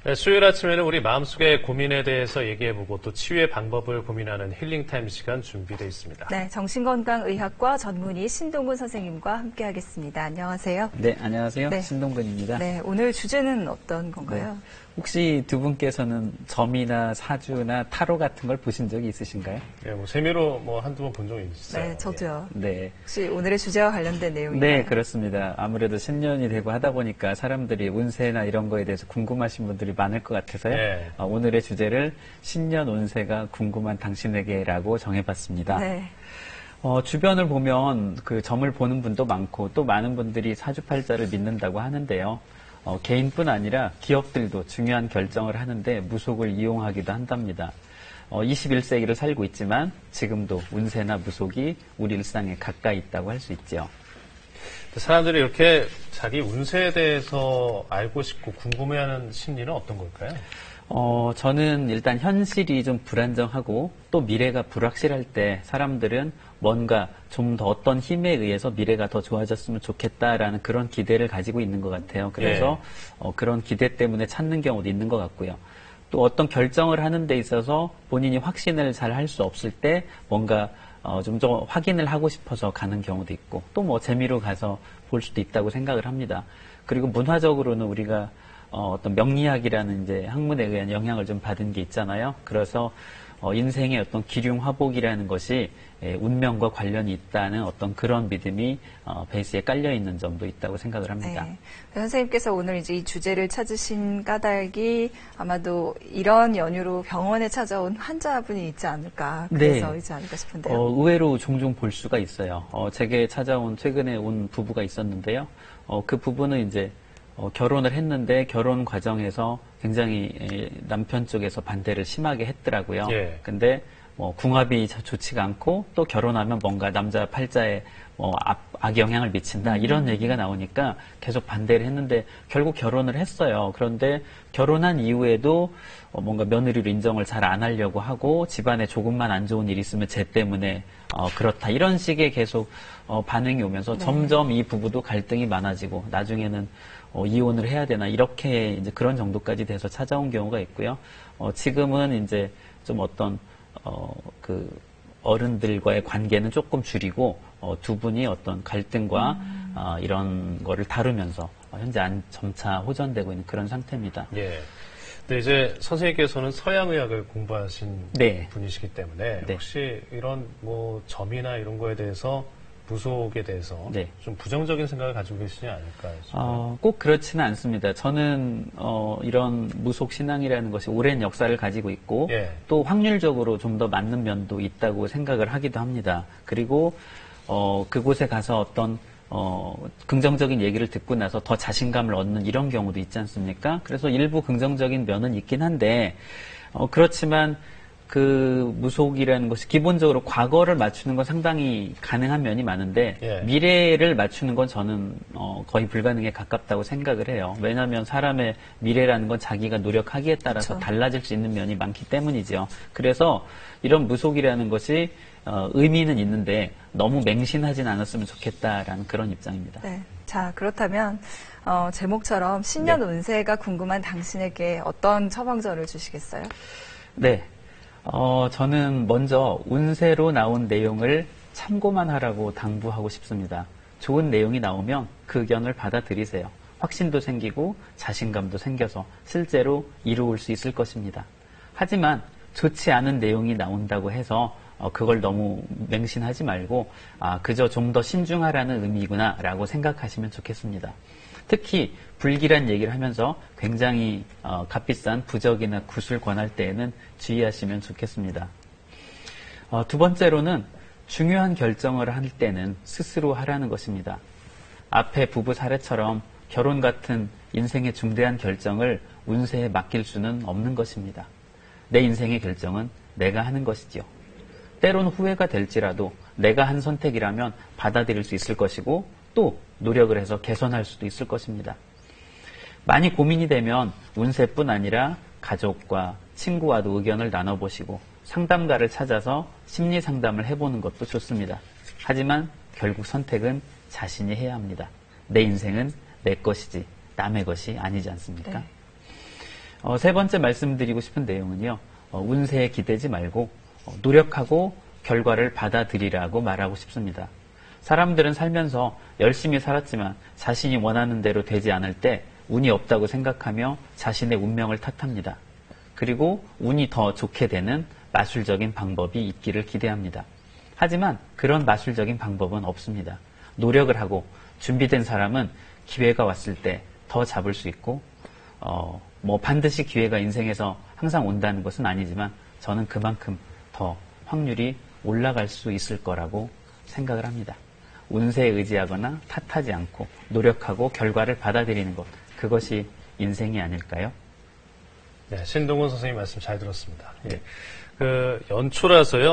네, 수요일 아침에는 우리 마음속의 고민에 대해서 얘기해보고 또 치유의 방법을 고민하는 힐링타임 시간 준비되어 있습니다. 네, 정신건강의학과 전문의 신동근 선생님과 함께하겠습니다. 안녕하세요. 네, 안녕하세요. 네. 신동근입니다. 네, 오늘 주제는 어떤 건가요? 네. 혹시 두 분께서는 점이나 사주나 타로 같은 걸 보신 적이 있으신가요? 네, 뭐 세미로 한두 번 본 적이 있어요. 네, 저도요. 네. 혹시 오늘의 주제와 관련된 내용인가요? 네, 그렇습니다. 아무래도 신년이 되고 하다 보니까 사람들이 운세나 이런 거에 대해서 궁금하신 분들이 많을 것 같아서요. 네. 오늘의 주제를 신년 운세가 궁금한 당신에게라고 정해봤습니다. 네. 주변을 보면 그 점을 보는 분도 많고 또 많은 분들이 사주팔자를 믿는다고 하는데요. 개인뿐 아니라 기업들도 중요한 결정을 하는데 무속을 이용하기도 한답니다. 21세기를 살고 있지만 지금도 운세나 무속이 우리 일상에 가까이 있다고 할 수 있죠. 사람들이 이렇게 자기 운세에 대해서 알고 싶고 궁금해하는 심리는 어떤 걸까요? 저는 일단 현실이 좀 불안정하고 또 미래가 불확실할 때 사람들은 뭔가 좀 더 어떤 힘에 의해서 미래가 더 좋아졌으면 좋겠다라는 그런 기대를 가지고 있는 것 같아요. 그래서 그런 기대 때문에 찾는 경우도 있는 것 같고요. 또 어떤 결정을 하는 데 있어서 본인이 확신을 잘 할 수 없을 때 뭔가 좀 더 확인을 하고 싶어서 가는 경우도 있고 또 뭐 재미로 가서 볼 수도 있다고 생각을 합니다. 그리고 문화적으로는 우리가 어떤 명리학이라는 이제 학문에 의한 영향을 좀 받은 게 있잖아요. 그래서 인생의 어떤 기륭화복이라는 것이 운명과 관련이 있다는 어떤 그런 믿음이 베이스에 깔려 있는 점도 있다고 생각을 합니다. 네. 선생님께서 오늘 이제 이 주제를 찾으신 까닭이 아마도 이런 연유로 병원에 찾아온 환자분이 있지 않을까, 그래서이지 않을까 싶은데요. 의외로 종종 볼 수가 있어요. 제게 찾아온 최근에 온 부부가 있었는데요. 그 부부는 이제 결혼을 했는데 결혼 과정에서 굉장히 남편 쪽에서 반대를 심하게 했더라고요. 예. 근데 궁합이 좋지가 않고 또 결혼하면 뭔가 남자 팔자에 악영향을 미친다 이런 얘기가 나오니까 계속 반대를 했는데 결국 결혼을 했어요. 그런데 결혼한 이후에도 뭔가 며느리로 인정을 잘 안 하려고 하고 집안에 조금만 안 좋은 일이 있으면 쟤 때문에 그렇다 이런 식의 계속 반응이 오면서 점점 이 부부도 갈등이 많아지고 나중에는 이혼을 해야 되나 이렇게 이제 그런 정도까지 돼서 찾아온 경우가 있고요. 지금은 이제 좀 어떤 그 어른들과의 관계는 조금 줄이고 두 분이 어떤 갈등과 이런 거를 다루면서 현재 점차 호전되고 있는 그런 상태입니다. 예. 근데 이제 선생님께서는 서양의학을 공부하신 분이시기 때문에 혹시 이런 점이나 이런 거에 대해서 무속에 대해서 좀 부정적인 생각을 가지고 계시지 않을까요? 꼭 그렇지는 않습니다. 저는 이런 무속 신앙이라는 것이 오랜 역사를 가지고 있고 또 확률적으로 좀 더 맞는 면도 있다고 생각을 하기도 합니다. 그리고 그곳에 가서 어떤 긍정적인 얘기를 듣고 나서 더 자신감을 얻는 이런 경우도 있지 않습니까? 그래서 일부 긍정적인 면은 있긴 한데 그렇지만 그 무속이라는 것이 기본적으로 과거를 맞추는 건 상당히 가능한 면이 많은데 미래를 맞추는 건 저는 거의 불가능에 가깝다고 생각을 해요. 왜냐하면 사람의 미래라는 건 자기가 노력하기에 따라서 달라질 수 있는 면이 많기 때문이죠. 그래서 이런 무속이라는 것이 의미는 있는데 너무 맹신하진 않았으면 좋겠다라는 그런 입장입니다. 네. 자, 그렇다면 제목처럼 신년 운세가 궁금한 당신에게 어떤 처방전을 주시겠어요? 네. 저는 먼저 운세로 나온 내용을 참고만 하라고 당부하고 싶습니다. 좋은 내용이 나오면 그 의견을 받아들이세요. 확신도 생기고 자신감도 생겨서 실제로 이루을 수 있을 것입니다. 하지만 좋지 않은 내용이 나온다고 해서 그걸 너무 맹신하지 말고 그저 좀 더 신중하라는 의미구나 라고 생각하시면 좋겠습니다. 특히 불길한 얘기를 하면서 굉장히 값비싼 부적이나 굿을 권할 때에는 주의하시면 좋겠습니다. 두 번째로는 중요한 결정을 할 때는 스스로 하라는 것입니다. 앞에 부부 사례처럼 결혼 같은 인생의 중대한 결정을 운세에 맡길 수는 없는 것입니다. 내 인생의 결정은 내가 하는 것이지요. 때론 후회가 될지라도 내가 한 선택이라면 받아들일 수 있을 것이고 또 노력을 해서 개선할 수도 있을 것입니다. 많이 고민이 되면 운세뿐 아니라 가족과 친구와도 의견을 나눠보시고 상담가를 찾아서 심리 상담을 해보는 것도 좋습니다. 하지만 결국 선택은 자신이 해야 합니다. 내 인생은 내 것이지 남의 것이 아니지 않습니까? 세 번째 말씀드리고 싶은 내용은요. 운세에 기대지 말고 노력하고 결과를 받아들이라고 말하고 싶습니다. 사람들은 살면서 열심히 살았지만 자신이 원하는 대로 되지 않을 때 운이 없다고 생각하며 자신의 운명을 탓합니다. 그리고 운이 더 좋게 되는 마술적인 방법이 있기를 기대합니다. 하지만 그런 마술적인 방법은 없습니다. 노력을 하고 준비된 사람은 기회가 왔을 때 더 잡을 수 있고 반드시 기회가 인생에서 항상 온다는 것은 아니지만 저는 그만큼 더 확률이 올라갈 수 있을 거라고 생각을 합니다. 운세에 의지하거나 탓하지 않고 노력하고 결과를 받아들이는 것, 그것이 인생이 아닐까요? 네, 신동훈 선생님 말씀 잘 들었습니다. 예. 연초라서요.